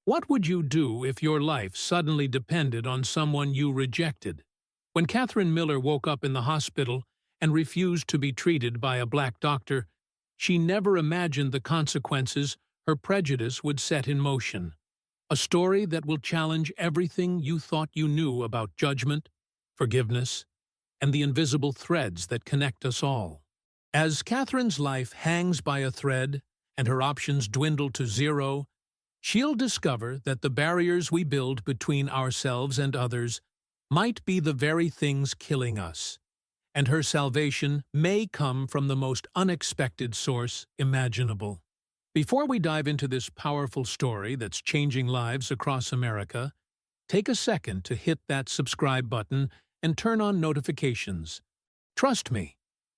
What would you do if your life suddenly depended on someone you rejected? When Catherine Miller woke up in the hospital and refused to be treated by a black doctor, she never imagined the consequences her prejudice would set in motion. A story that will challenge everything you thought you knew about judgment, forgiveness, and the invisible threads that connect us all. As Catherine's life hangs by a thread and her options dwindle to zero, she'll discover that the barriers we build between ourselves and others might be the very things killing us, and her salvation may come from the most unexpected source imaginable. Before we dive into this powerful story that's changing lives across America, take a second to hit that subscribe button and turn on notifications. Trust me,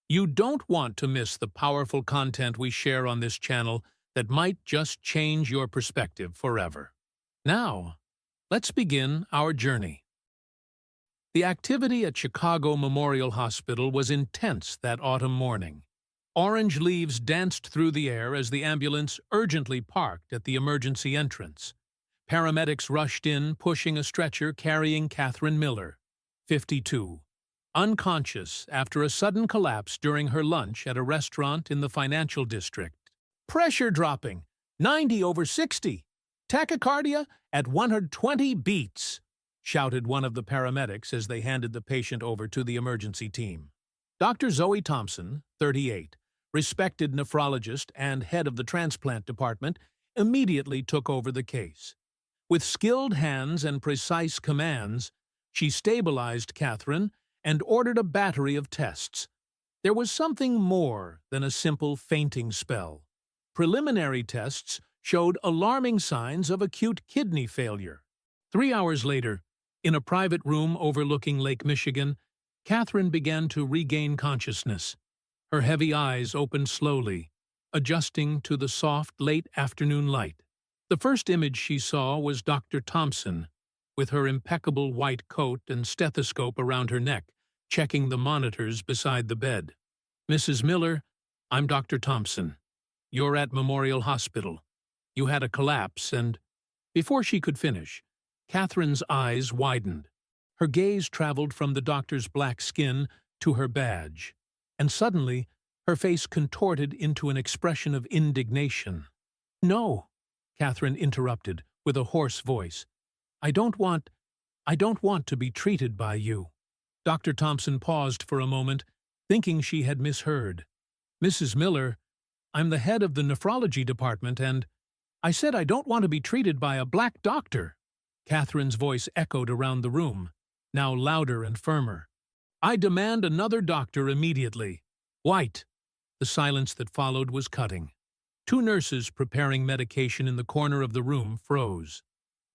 you don't want to miss the powerful content we share on this channel that might just change your perspective forever. Now, let's begin our journey. The activity at Chicago Memorial Hospital was intense that autumn morning. Orange leaves danced through the air as the ambulance urgently parked at the emergency entrance. Paramedics rushed in, pushing a stretcher carrying Catherine Miller, 52, unconscious after a sudden collapse during her lunch at a restaurant in the financial district. Pressure dropping, 90/60. Tachycardia at 120 beats, shouted one of the paramedics as they handed the patient over to the emergency team. Dr. Zoe Thompson, 38, respected nephrologist and head of the transplant department, immediately took over the case. With skilled hands and precise commands, she stabilized Catherine and ordered a battery of tests. There was something more than a simple fainting spell. Preliminary tests showed alarming signs of acute kidney failure. 3 hours later, in a private room overlooking Lake Michigan, Catherine began to regain consciousness. Her heavy eyes opened slowly, adjusting to the soft, late afternoon light. The first image she saw was Dr. Thompson, with her impeccable white coat and stethoscope around her neck, checking the monitors beside the bed. "Mrs. Miller, I'm Dr. Thompson. You're at Memorial Hospital. You had a collapse and—" Before she could finish, Catherine's eyes widened. Her gaze traveled from the doctor's black skin to her badge, and suddenly her face contorted into an expression of indignation. "No," Catherine interrupted with a hoarse voice. I don't want to be treated by you." Dr. Thompson paused for a moment, thinking she had misheard. "Mrs. Miller, I'm the head of the nephrology department, and I said I don't want to be treated by a black doctor." Catherine's voice echoed around the room, now louder and firmer. "I demand another doctor immediately. White." The silence that followed was cutting. 2 nurses preparing medication in the corner of the room froze.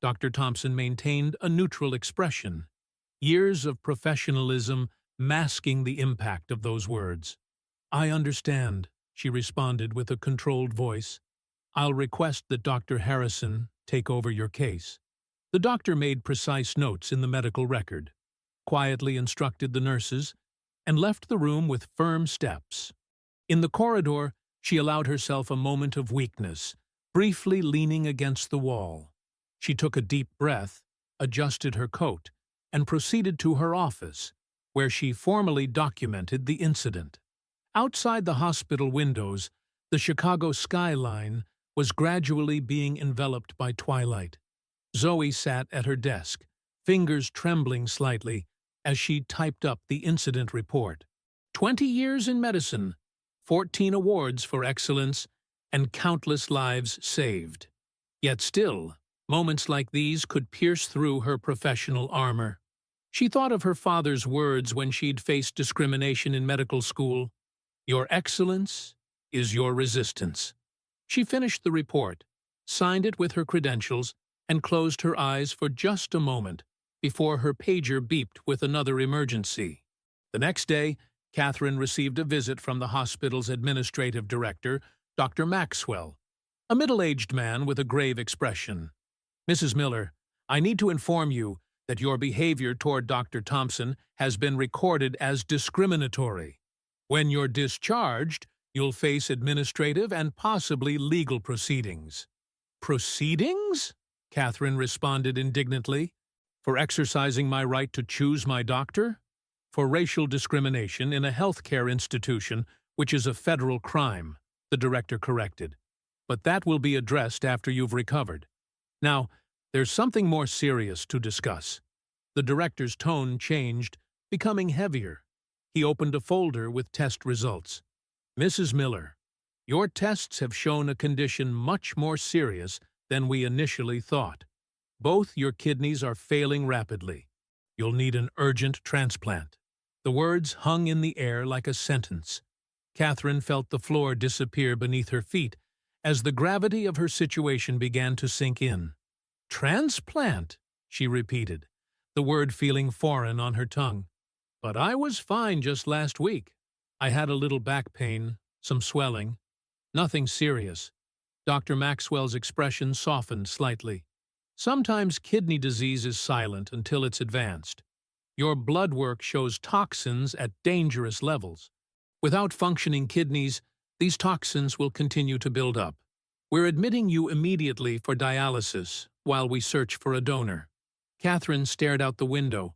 Dr. Thompson maintained a neutral expression, years of professionalism masking the impact of those words. "I understand," she responded with a controlled voice. "I'll request that Dr. Harrison take over your case." The doctor made precise notes in the medical record, quietly instructed the nurses, and left the room with firm steps. In the corridor, she allowed herself a moment of weakness, briefly leaning against the wall. She took a deep breath, adjusted her coat, and proceeded to her office, where she formally documented the incident. Outside the hospital windows, the Chicago skyline was gradually being enveloped by twilight. Zoe sat at her desk, fingers trembling slightly as she typed up the incident report. 20 years in medicine, 14 awards for excellence, and countless lives saved. Yet still, moments like these could pierce through her professional armor. She thought of her father's words when she'd faced discrimination in medical school. "Your excellence is your resistance." She finished the report, signed it with her credentials, and closed her eyes for just a moment before her pager beeped with another emergency. The next day, Catherine received a visit from the hospital's administrative director, Dr. Maxwell, a middle-aged man with a grave expression. "Mrs. Miller, I need to inform you that your behavior toward Dr. Thompson has been recorded as discriminatory. When you're discharged, you'll face administrative and possibly legal proceedings." "Proceedings?" Catherine responded indignantly. For exercising my right to choose my doctor? For racial discrimination in a healthcare institution, which is a federal crime, the director corrected. But that will be addressed after you've recovered. Now, there's something more serious to discuss. The director's tone changed, becoming heavier. He opened a folder with test results. Mrs. Miller, your tests have shown a condition much more serious than we initially thought. Both your kidneys are failing rapidly. You'll need an urgent transplant. The words hung in the air like a sentence. Catherine felt the floor disappear beneath her feet as the gravity of her situation began to sink in. Transplant, she repeated, the word feeling foreign on her tongue. But I was fine just last week. I had a little back pain, some swelling. Nothing serious. Dr. Maxwell's expression softened slightly. Sometimes kidney disease is silent until it's advanced. Your blood work shows toxins at dangerous levels. Without functioning kidneys, these toxins will continue to build up. We're admitting you immediately for dialysis while we search for a donor. Catherine stared out the window,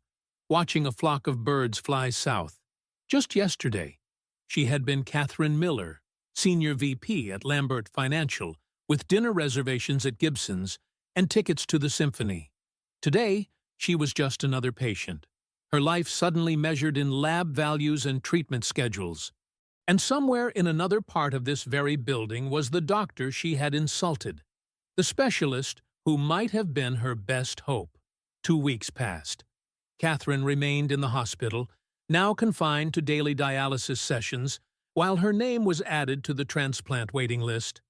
watching a flock of birds fly south. Just yesterday, she had been Catherine Miller, Senior VP at Lambert Financial, with dinner reservations at Gibson's and tickets to the symphony. Today, she was just another patient. Her life suddenly measured in lab values and treatment schedules. And somewhere in another part of this very building was the doctor she had insulted, the specialist who might have been her best hope. 2 weeks passed. Catherine remained in the hospital, now confined to daily dialysis sessions, while her name was added to the transplant waiting list.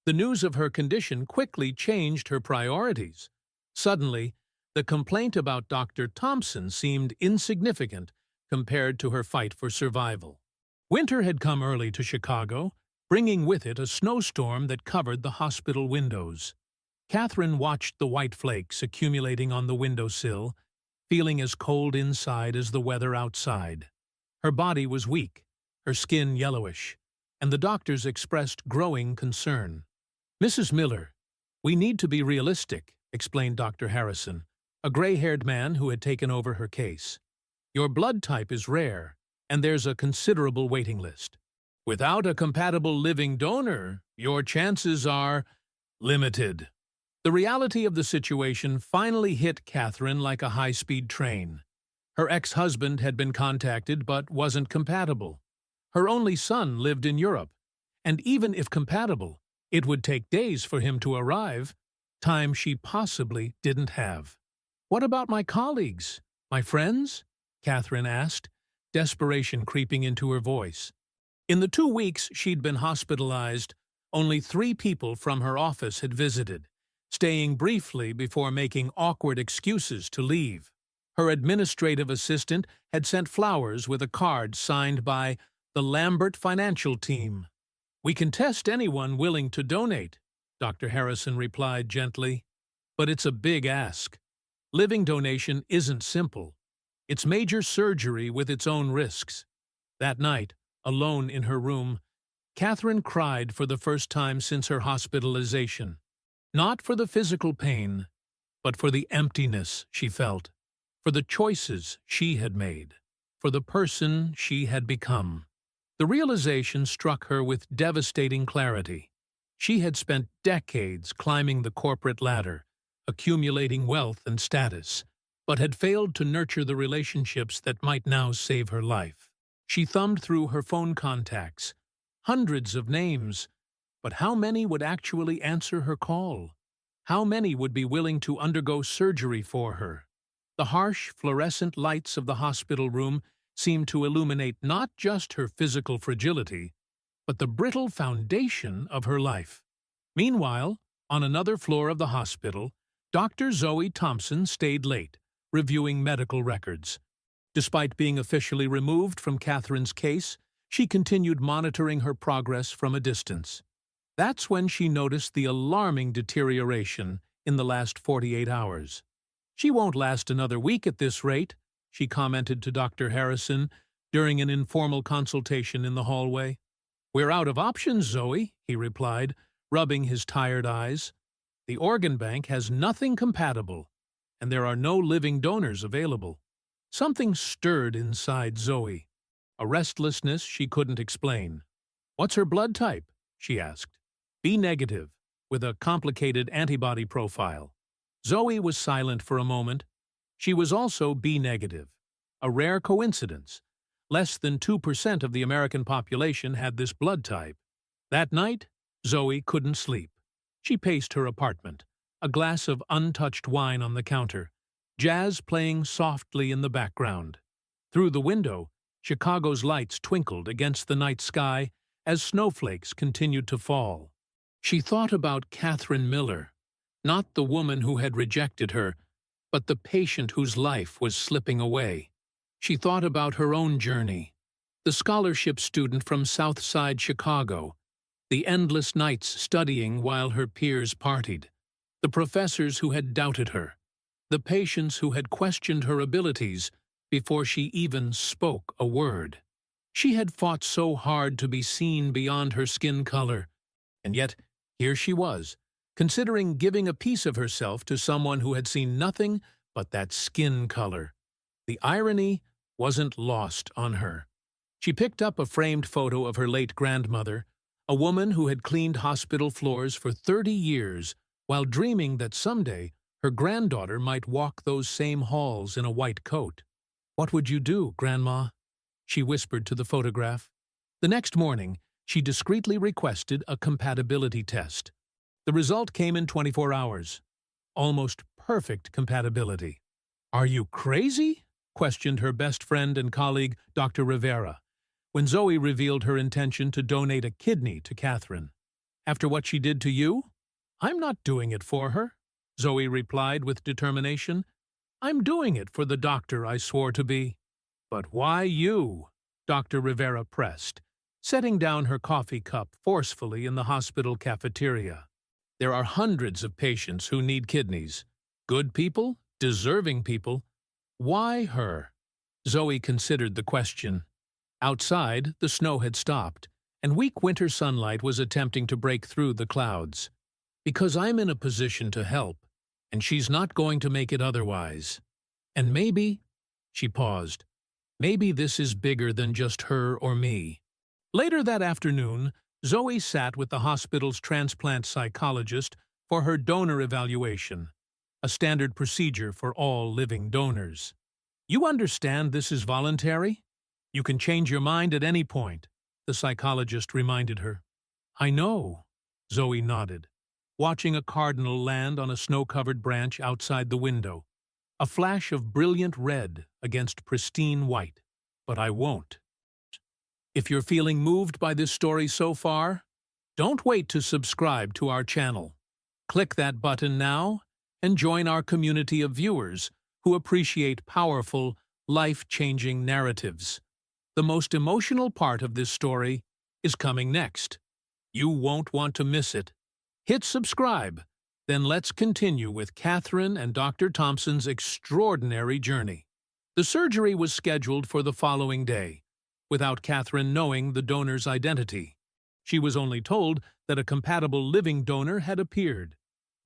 The news of her condition quickly changed her priorities. Suddenly, the complaint about Dr. Thompson seemed insignificant compared to her fight for survival. Winter had come early to Chicago, bringing with it a snowstorm that covered the hospital windows. Catherine watched the white flakes accumulating on the windowsill, feeling as cold inside as the weather outside. Her body was weak, her skin yellowish, and the doctors expressed growing concern. Mrs. Miller, we need to be realistic, explained Dr. Harrison, a gray-haired man who had taken over her case. Your blood type is rare, and there's a considerable waiting list. Without a compatible living donor, your chances are limited. The reality of the situation finally hit Catherine like a high-speed train. Her ex-husband had been contacted but wasn't compatible. Her only son lived in Europe, and even if compatible, it would take days for him to arrive, time she possibly didn't have. What about my colleagues, my friends? Catherine asked, desperation creeping into her voice. In the 2 weeks she'd been hospitalized, only 3 people from her office had visited, staying briefly before making awkward excuses to leave. Her administrative assistant had sent flowers with a card signed by the Lambert Financial Team. We can test anyone willing to donate, Dr. Harrison replied gently. But it's a big ask. Living donation isn't simple. It's major surgery with its own risks. That night, alone in her room, Catherine cried for the first time since her hospitalization. Not for the physical pain, but for the emptiness she felt, for the choices she had made, for the person she had become. The realization struck her with devastating clarity. She had spent decades climbing the corporate ladder, accumulating wealth and status, but had failed to nurture the relationships that might now save her life. She thumbed through her phone contacts, hundreds of names, but how many would actually answer her call? How many would be willing to undergo surgery for her? The harsh, fluorescent lights of the hospital room seemed to illuminate not just her physical fragility, but the brittle foundation of her life. Meanwhile, on another floor of the hospital, Dr. Zoe Thompson stayed late, reviewing medical records. Despite being officially removed from Catherine's case, she continued monitoring her progress from a distance. That's when she noticed the alarming deterioration in the last 48 hours. She won't last another week at this rate, she commented to Dr. Harrison during an informal consultation in the hallway. We're out of options, Zoe, he replied, rubbing his tired eyes. The organ bank has nothing compatible, and there are no living donors available. Something stirred inside Zoe, a restlessness she couldn't explain. "What's her blood type?" she asked. "B negative, with a complicated antibody profile." Zoe was silent for a moment. She was also B negative, a rare coincidence. Less than 2% of the American population had this blood type. That night, Zoe couldn't sleep. She paced her apartment, a glass of untouched wine on the counter, jazz playing softly in the background. Through the window, Chicago's lights twinkled against the night sky as snowflakes continued to fall. She thought about Catherine Miller, not the woman who had rejected her, but the patient whose life was slipping away. She thought about her own journey, the scholarship student from Southside Chicago, the endless nights studying while her peers partied, the professors who had doubted her, the patients who had questioned her abilities before she even spoke a word. She had fought so hard to be seen beyond her skin color, and yet here she was, considering giving a piece of herself to someone who had seen nothing but that skin color. The irony wasn't lost on her. She picked up a framed photo of her late grandmother, a woman who had cleaned hospital floors for 30 years while dreaming that someday her granddaughter might walk those same halls in a white coat. "What would you do, Grandma?" she whispered to the photograph. The next morning, she discreetly requested a compatibility test. The result came in 24 hours. Almost perfect compatibility. "Are you crazy?" questioned her best friend and colleague, Dr. Rivera, when Zoe revealed her intention to donate a kidney to Catherine. "After what she did to you? I'm not doing it for her," Zoe replied with determination. "I'm doing it for the doctor I swore to be." "But why you?" Dr. Rivera pressed, setting down her coffee cup forcefully in the hospital cafeteria. "There are hundreds of patients who need kidneys. Good people, deserving people. Why her?" Zoe considered the question. Outside, the snow had stopped, and weak winter sunlight was attempting to break through the clouds. "Because I'm in a position to help, and she's not going to make it otherwise. And maybe," she paused, "maybe this is bigger than just her or me." Later that afternoon, Zoe sat with the hospital's transplant psychologist for her donor evaluation, a standard procedure for all living donors. "You understand this is voluntary? You can change your mind at any point," the psychologist reminded her. "I know," Zoe nodded, watching a cardinal land on a snow-covered branch outside the window, a flash of brilliant red against pristine white. "But I won't." If you're feeling moved by this story so far, don't wait to subscribe to our channel. Click that button now and join our community of viewers who appreciate powerful, life-changing narratives. The most emotional part of this story is coming next. You won't want to miss it. Hit subscribe, then let's continue with Catherine and Dr. Thompson's extraordinary journey. The surgery was scheduled for the following day, without Catherine knowing the donor's identity. She was only told that a compatible living donor had appeared,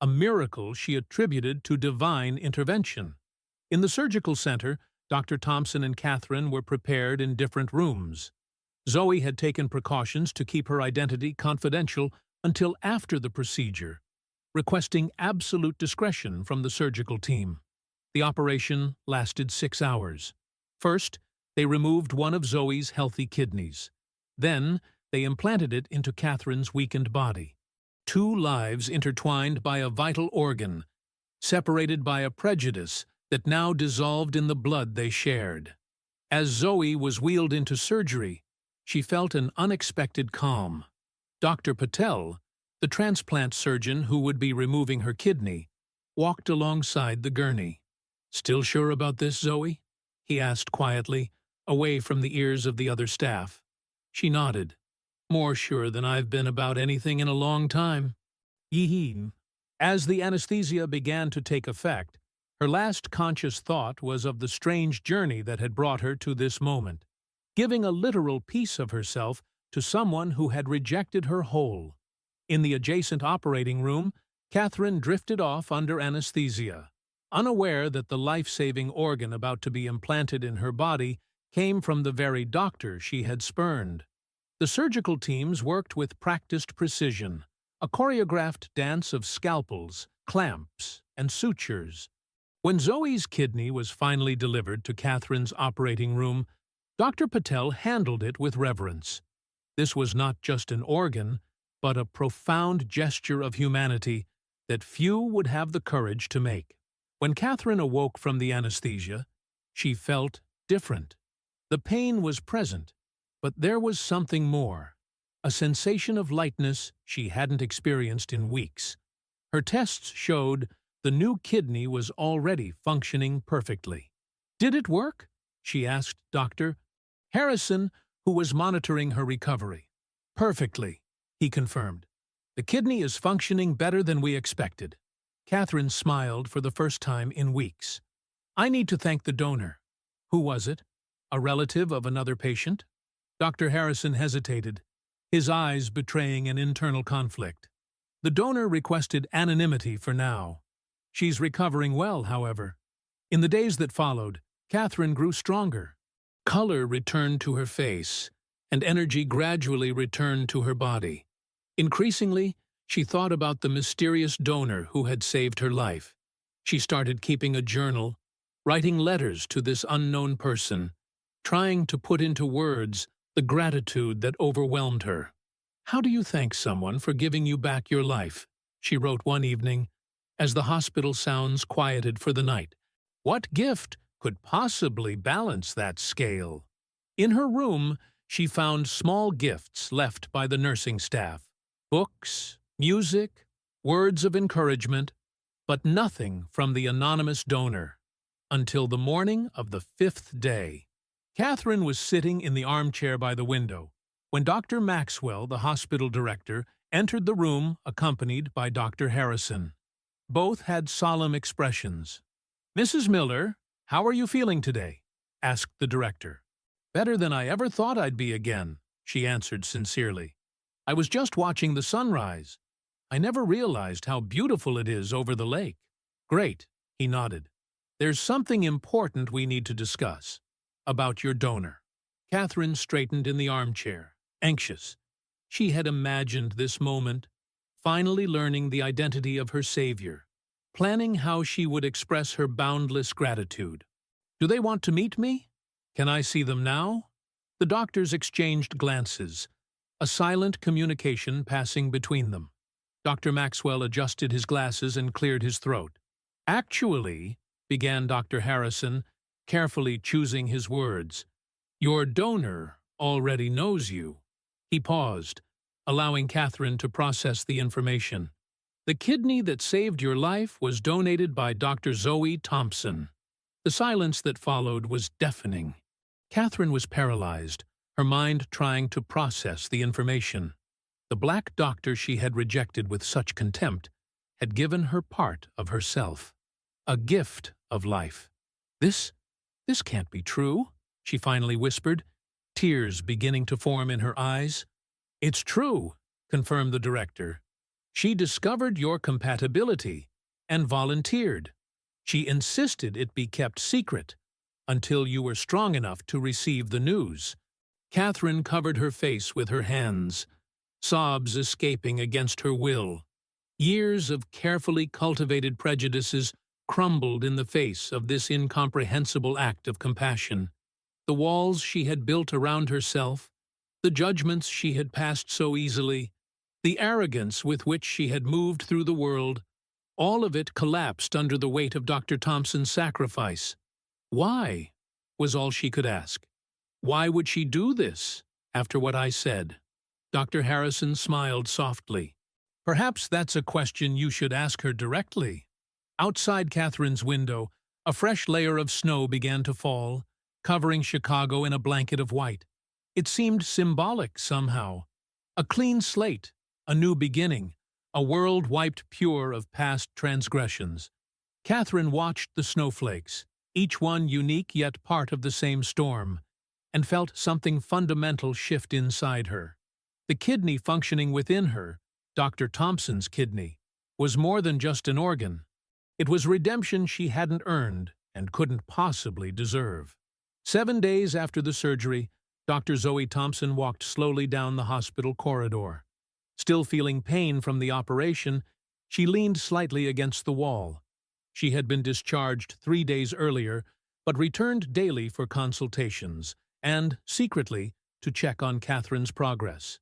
a miracle she attributed to divine intervention. In the surgical center, Dr. Thompson and Catherine were prepared in different rooms. Zoe had taken precautions to keep her identity confidential until after the procedure, requesting absolute discretion from the surgical team. The operation lasted 6 hours. First, they removed one of Zoe's healthy kidneys. Then, they implanted it into Catherine's weakened body. 2 lives intertwined by a vital organ, separated by a prejudice that now dissolved in the blood they shared. As Zoe was wheeled into surgery, she felt an unexpected calm. Dr. Patel, the transplant surgeon who would be removing her kidney, walked alongside the gurney. "Still sure about this, Zoe?" he asked quietly, away from the ears of the other staff. She nodded. "More sure than I've been about anything in a long time." Yee. As the anesthesia began to take effect, her last conscious thought was of the strange journey that had brought her to this moment, giving a literal piece of herself to someone who had rejected her whole. In the adjacent operating room, Catherine drifted off under anesthesia, unaware that the life-saving organ about to be implanted in her body came from the very doctor she had spurned. The surgical teams worked with practiced precision, a choreographed dance of scalpels, clamps, and sutures. When Zoe's kidney was finally delivered to Catherine's operating room, Dr. Patel handled it with reverence. This was not just an organ, but a profound gesture of humanity that few would have the courage to make. When Catherine awoke from the anesthesia, she felt different. The pain was present, but there was something more, a sensation of lightness she hadn't experienced in weeks. Her tests showed the new kidney was already functioning perfectly. "Did it work?" she asked Dr. Harrison, who was monitoring her recovery. "Perfectly," he confirmed. "The kidney is functioning better than we expected." Catherine smiled for the first time in weeks. "I need to thank the donor." "Who was it? A relative of another patient?" Dr. Harrison hesitated, his eyes betraying an internal conflict. "The donor requested anonymity for now. She's recovering well, however." In the days that followed, Catherine grew stronger. Color returned to her face, and energy gradually returned to her body. Increasingly, she thought about the mysterious donor who had saved her life. She started keeping a journal, writing letters to this unknown person, trying to put into words the gratitude that overwhelmed her. "How do you thank someone for giving you back your life?" she wrote one evening, as the hospital sounds quieted for the night. "What gift could possibly balance that scale?" In her room, she found small gifts left by the nursing staff. Books, music, words of encouragement, but nothing from the anonymous donor. Until the morning of the 5th day. Catherine was sitting in the armchair by the window when Dr. Maxwell, the hospital director, entered the room accompanied by Dr. Harrison. Both had solemn expressions. "Mrs. Miller, how are you feeling today?" asked the director. "Better than I ever thought I'd be again," she answered sincerely. "I was just watching the sunrise. I never realized how beautiful it is over the lake." "Great," he nodded. "There's something important we need to discuss. About your donor." Catherine straightened in the armchair, anxious. She had imagined this moment, finally learning the identity of her savior, planning how she would express her boundless gratitude. "Do they want to meet me? Can I see them now?" The doctors exchanged glances, a silent communication passing between them. Dr. Maxwell adjusted his glasses and cleared his throat. "Actually," began Dr. Harrison, carefully choosing his words, "your donor already knows you." He paused, allowing Catherine to process the information. "The kidney that saved your life was donated by Dr. Zoe Thompson." The silence that followed was deafening. Catherine was paralyzed, her mind trying to process the information. The black doctor she had rejected with such contempt had given her part of herself, a gift of life. This can't be true," she finally whispered, tears beginning to form in her eyes. "It's true," confirmed the director. "She discovered your compatibility and volunteered. She insisted it be kept secret until you were strong enough to receive the news." Catherine covered her face with her hands, sobs escaping against her will. Years of carefully cultivated prejudices crumbled in the face of this incomprehensible act of compassion. The walls she had built around herself, the judgments she had passed so easily, the arrogance with which she had moved through the world, all of it collapsed under the weight of Dr. Thompson's sacrifice. "Why?" was all she could ask. "Why would she do this, after what I said?" Dr. Harrison smiled softly. "Perhaps that's a question you should ask her directly." Outside Catherine's window, a fresh layer of snow began to fall, covering Chicago in a blanket of white. It seemed symbolic somehow. A clean slate, a new beginning, a world wiped pure of past transgressions. Catherine watched the snowflakes, each one unique yet part of the same storm, and felt something fundamental shift inside her. The kidney functioning within her, Dr. Thompson's kidney, was more than just an organ. It was redemption she hadn't earned and couldn't possibly deserve. 7 days after the surgery, Dr. Zoe Thompson walked slowly down the hospital corridor. Still feeling pain from the operation, she leaned slightly against the wall. She had been discharged 3 days earlier, but returned daily for consultations and, secretly, to check on Catherine's progress.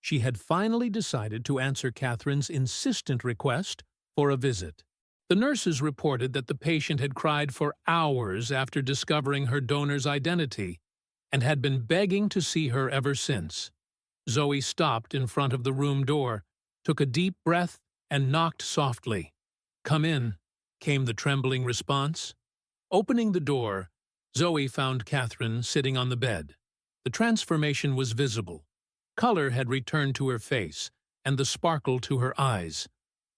She had finally decided to answer Catherine's insistent request for a visit. The nurses reported that the patient had cried for hours after discovering her donor's identity and had been begging to see her ever since. Zoe stopped in front of the room door, took a deep breath, and knocked softly. "Come in," came the trembling response. Opening the door, Zoe found Catherine sitting on the bed. The transformation was visible. Color had returned to her face, and the sparkle to her eyes.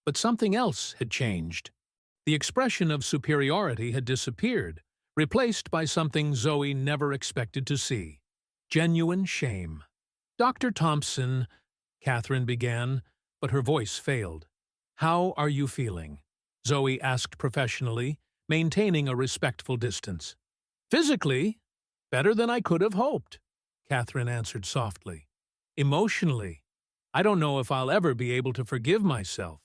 But something else had changed. The expression of superiority had disappeared, replaced by something Zoe never expected to see: genuine shame. "Dr. Thompson," Catherine began, but her voice failed. "How are you feeling?" Zoe asked professionally, maintaining a respectful distance. "Physically, better than I could have hoped," Catherine answered softly. "Emotionally, I don't know if I'll ever be able to forgive myself."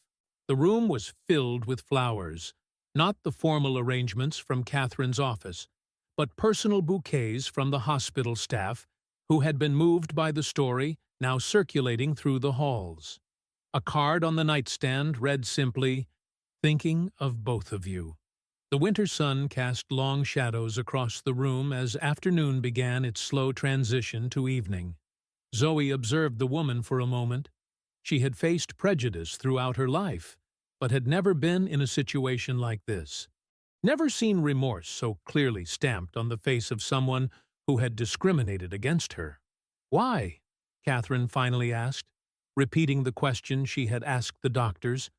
The room was filled with flowers, not the formal arrangements from Catherine's office, but personal bouquets from the hospital staff, who had been moved by the story now circulating through the halls. A card on the nightstand read simply, "Thinking of both of you." The winter sun cast long shadows across the room as afternoon began its slow transition to evening. Zoe observed the woman for a moment. She had faced prejudice throughout her life, but had never been in a situation like this. Never seen remorse so clearly stamped on the face of someone who had discriminated against her. "Why?" Catherine finally asked, repeating the question she had asked the doctors.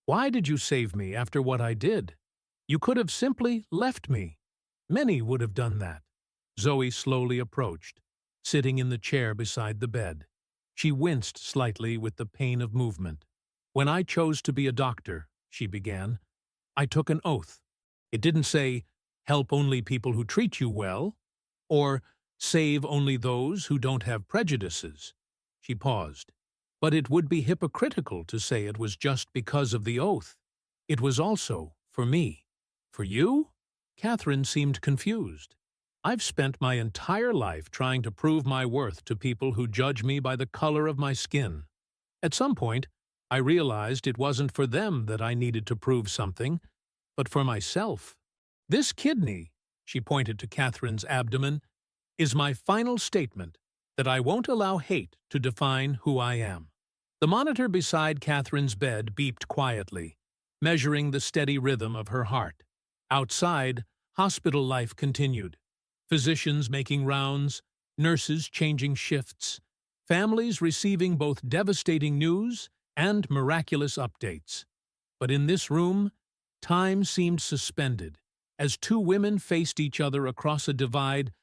"Why did you save me after what I did? You could have simply left me. Many would have done that." Zoe slowly approached, sitting in the chair beside the bed. She winced slightly with the pain of movement. "When I chose to be a doctor," she began, "I took an oath. It didn't say, 'Help only people who treat you well,' or 'Save only those who don't have prejudices.'" She paused. "But it would be hypocritical to say it was just because of the oath. It was also for me." "For you?" Catherine seemed confused. "I've spent my entire life trying to prove my worth to people who judge me by the color of my skin. At some point, I realized it wasn't for them that I needed to prove something, but for myself. This kidney," she pointed to Catherine's abdomen, "is my final statement that I won't allow hate to define who I am." The monitor beside Catherine's bed beeped quietly, measuring the steady rhythm of her heart. Outside, hospital life continued. Physicians making rounds, nurses changing shifts, families receiving both devastating news and miraculous updates. But in this room, time seemed suspended, as two women faced each other across a divide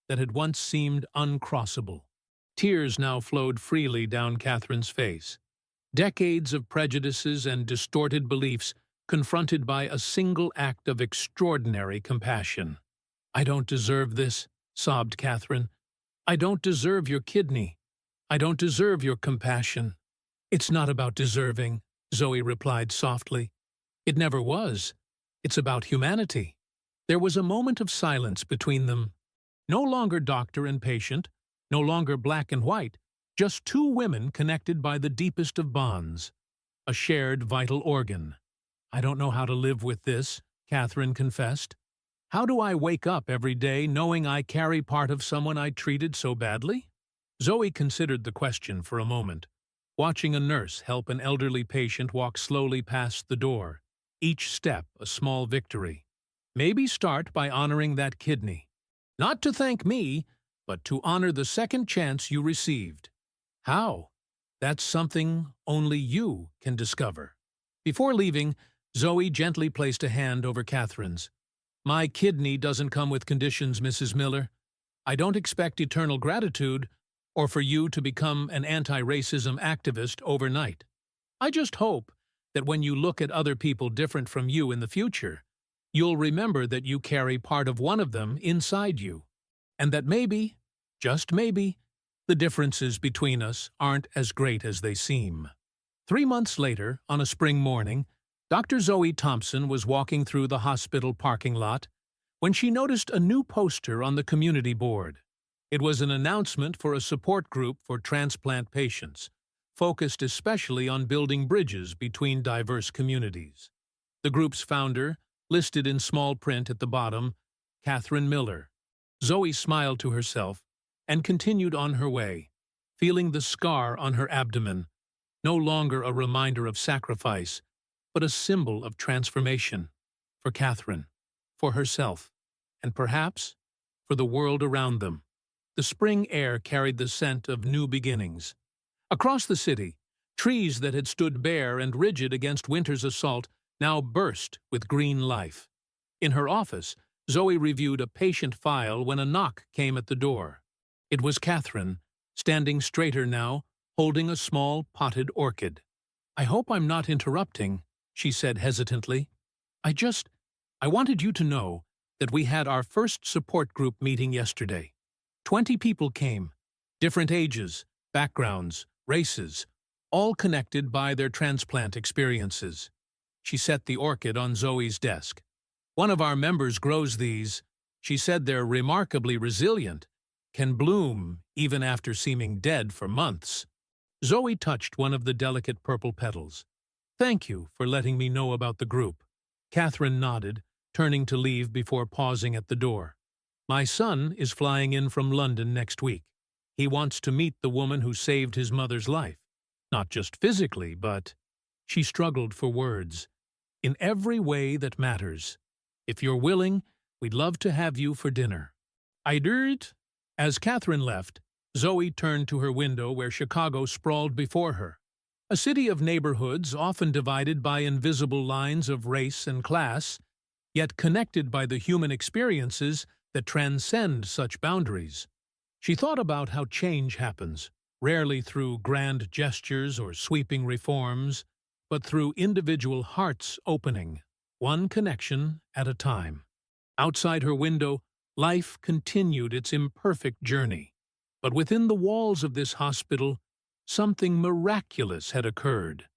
that had once seemed uncrossable. Tears now flowed freely down Catherine's face. Decades of prejudices and distorted beliefs confronted by a single act of extraordinary compassion. "I don't deserve this," sobbed Catherine. "I don't deserve your kidney. I don't deserve your compassion." "It's not about deserving," Zoe replied softly. "It never was. It's about humanity." There was a moment of silence between them. No longer doctor and patient, no longer black and white, just two women connected by the deepest of bonds. A shared vital organ. "I don't know how to live with this," Catherine confessed. "How do I wake up every day knowing I carry part of someone I treated so badly?" Zoe considered the question for a moment, watching a nurse help an elderly patient walk slowly past the door, each step a small victory. "Maybe start by honoring that kidney. Not to thank me, but to honor the second chance you received." "How?" "That's something only you can discover." Before leaving, Zoe gently placed a hand over Catherine's. "My kidney doesn't come with conditions, Mrs. Miller. I don't expect eternal gratitude or for you to become an anti-racism activist overnight. I just hope that when you look at other people different from you in the future, you'll remember that you carry part of one of them inside you, and that maybe, just maybe, the differences between us aren't as great as they seem. 3 months later, on a spring morning, Dr. Zoe Thompson was walking through the hospital parking lot when she noticed a new poster on the community board. It was an announcement for a support group for transplant patients, focused especially on building bridges between diverse communities. The group's founder, listed in small print at the bottom, Catherine Miller. Zoe smiled to herself and continued on her way, feeling the scar on her abdomen, no longer a reminder of sacrifice, but a symbol of transformation, for Catherine, for herself, and perhaps for the world around them. The spring air carried the scent of new beginnings. Across the city, trees that had stood bare and rigid against winter's assault now burst with green life. In her office, Zoe reviewed a patient file when a knock came at the door. It was Catherine, standing straighter now, holding a small potted orchid. "I hope I'm not interrupting," she said hesitantly. I wanted you to know that we had our first support group meeting yesterday. 20 people came, different ages, backgrounds, races, all connected by their transplant experiences." She set the orchid on Zoe's desk. "One of our members grows these. She said they're remarkably resilient, can bloom even after seeming dead for months." Zoe touched one of the delicate purple petals. "Thank you for letting me know about the group." Catherine nodded, turning to leave before pausing at the door. "My son is flying in from London next week. He wants to meet the woman who saved his mother's life. Not just physically, but—" She struggled for words. "In every way that matters. If you're willing, we'd love to have you for dinner." "I do it." As Catherine left, Zoe turned to her window where Chicago sprawled before her. A city of neighborhoods often divided by invisible lines of race and class, yet connected by the human experiences that transcend such boundaries. She thought about how change happens, rarely through grand gestures or sweeping reforms, but through individual hearts opening, one connection at a time. Outside her window, life continued its imperfect journey. But within the walls of this hospital, something miraculous had occurred.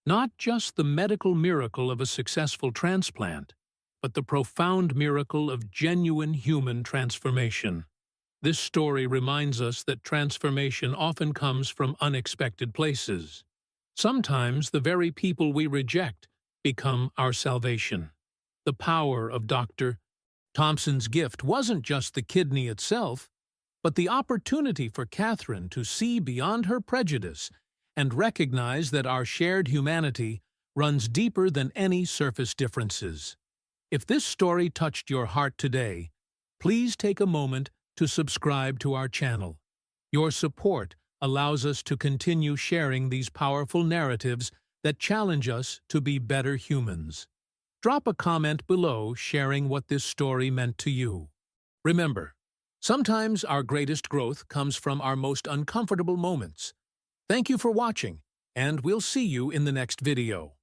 Not just the medical miracle of a successful transplant, but the profound miracle of genuine human transformation. This story reminds us that transformation often comes from unexpected places. Sometimes the very people we reject become our salvation. The power of Dr. Thompson's gift wasn't just the kidney itself, but the opportunity for Catherine to see beyond her prejudice and recognize that our shared humanity runs deeper than any surface differences. If this story touched your heart today, please take a moment to subscribe to our channel. Your support allows us to continue sharing these powerful narratives that challenge us to be better humans. Drop a comment below sharing what this story meant to you. Remember, sometimes our greatest growth comes from our most uncomfortable moments. Thank you for watching, and we'll see you in the next video.